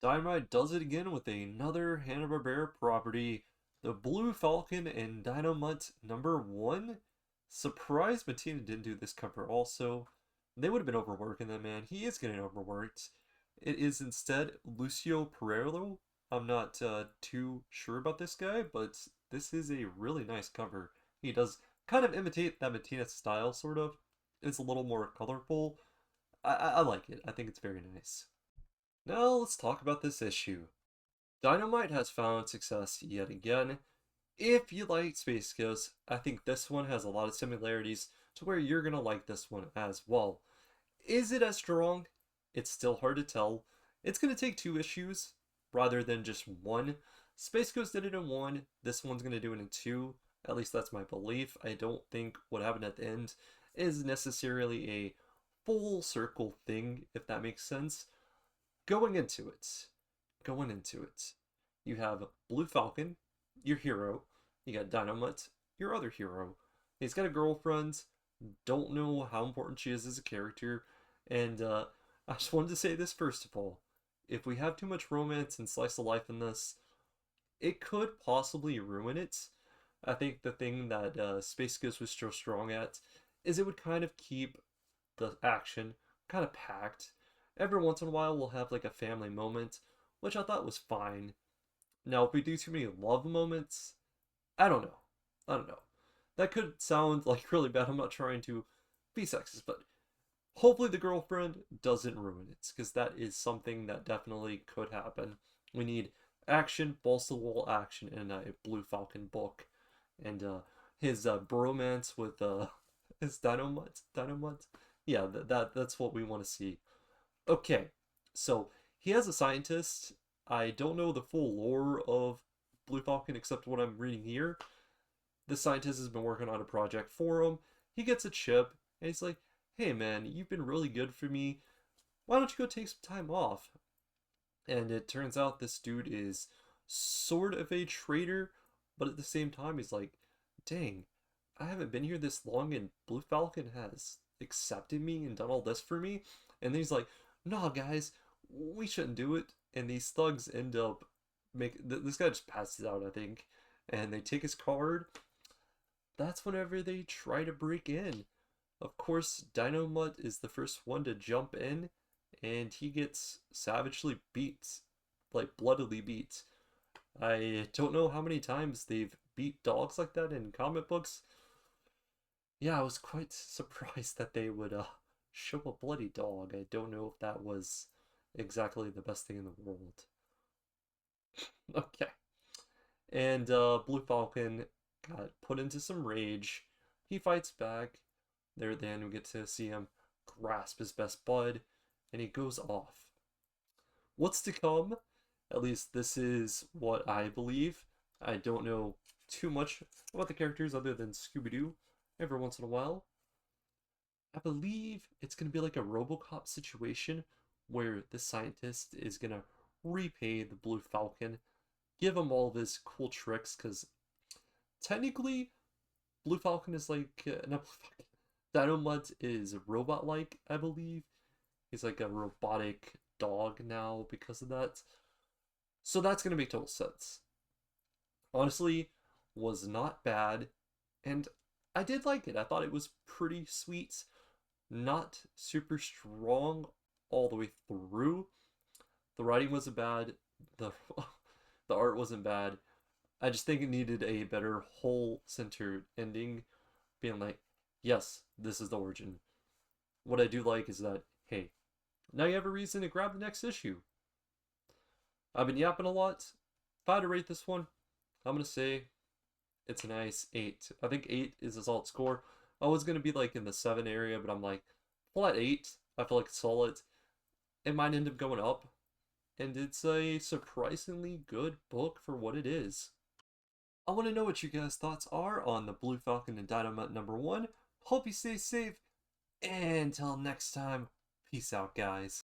Dynamite does it again with another Hanna-Barbera property, the Blue Falcon and Dynomutt #1. Surprised Matina didn't do this cover also. They would have been overworking that man. He is getting overworked. It is instead Lucio Pereiro. I'm not too sure about this guy, but this is a really nice cover. He does kind of imitate that Matina style, sort of. It's a little more colorful. I like it. I think it's very nice. Now let's talk about this issue. Dynamite has found success yet again. If you like Space Ghost, I think this one has a lot of similarities to where you're gonna like this one as well. Is it as strong? It's still hard to tell. It's gonna take 2 issues rather than just one. Space Ghost did it in one, this one's gonna do it in two. At least that's my belief. I don't think what happened at the end is necessarily a full circle thing, if that makes sense. Going into it, going into it, you have Blue Falcon, your hero. You got Dynomutt, your other hero. He's got a girlfriend. Don't know how important she is as a character. And I just wanted to say this first of all. If we have too much romance and slice of life in this, it could possibly ruin it. I think the thing that Space Ghost was so strong at is it would kind of keep the action kind of packed. Every once in a while, we'll have like a family moment, which I thought was fine. Now, if we do too many love moments, I don't know. I don't know. That could sound like really bad. I'm not trying to be sexist, but hopefully the girlfriend doesn't ruin it, because that is something that definitely could happen. We need action, balls to the wall action in a Blue Falcon book, and his bromance with his Dynomutt. Yeah, that's what we want to see. Okay, so he has a scientist. I don't know the full lore of Blue Falcon except what I'm reading here. The scientist has been working on a project for him. He gets a chip, and he's like, hey man, you've been really good for me. Why don't you go take some time off? And it turns out this dude is sort of a traitor, but at the same time, he's like, dang, I haven't been here this long, and Blue Falcon has accepted me and done all this for me. And then he's like, nah, guys, we shouldn't do it. And these thugs end up this guy just passes out, I think, and they take his card. That's whenever they try to break in. Of course, Dynomutt is the first one to jump in, and he gets savagely beat, like bloodily beat. I don't know how many times they've beat dogs like that in comic books. Yeah, I was quite surprised that they would show a bloody dog. I don't know if that was exactly the best thing in the world. Okay. And Blue Falcon got put into some rage. He fights back. There at the end, we get to see him grasp his best bud, and he goes off. What's to come? At least this is what I believe. I don't know too much about the characters other than Scooby-Doo every once in a while. I believe it's going to be like a RoboCop situation where the scientist is going to repay the Blue Falcon, give him all of his cool tricks, because technically Blue Falcon is like, not Blue Falcon, Dynomutt is robot-like, I believe. He's like a robotic dog now because of that. So that's going to make total sense. Honestly, was not bad, and I did like it. I thought it was pretty sweet. Not super strong all the way through. The writing wasn't bad. The the art wasn't bad. I just think it needed a better whole centered ending, being like, yes, this is the origin. What I do like is that, hey, now you have a reason to grab the next issue. I've been yapping a lot. If I had to rate this one, I'm gonna say it's a nice 8. I think 8 is a solid score. I was gonna be like in the 7 area, but I'm like, flat 8. I feel like it's solid. It might end up going up, and it's a surprisingly good book for what it is. I want to know what you guys' thoughts are on the Blue Falcon and Dynamite #1. Hope you stay safe, and until next time, peace out, guys.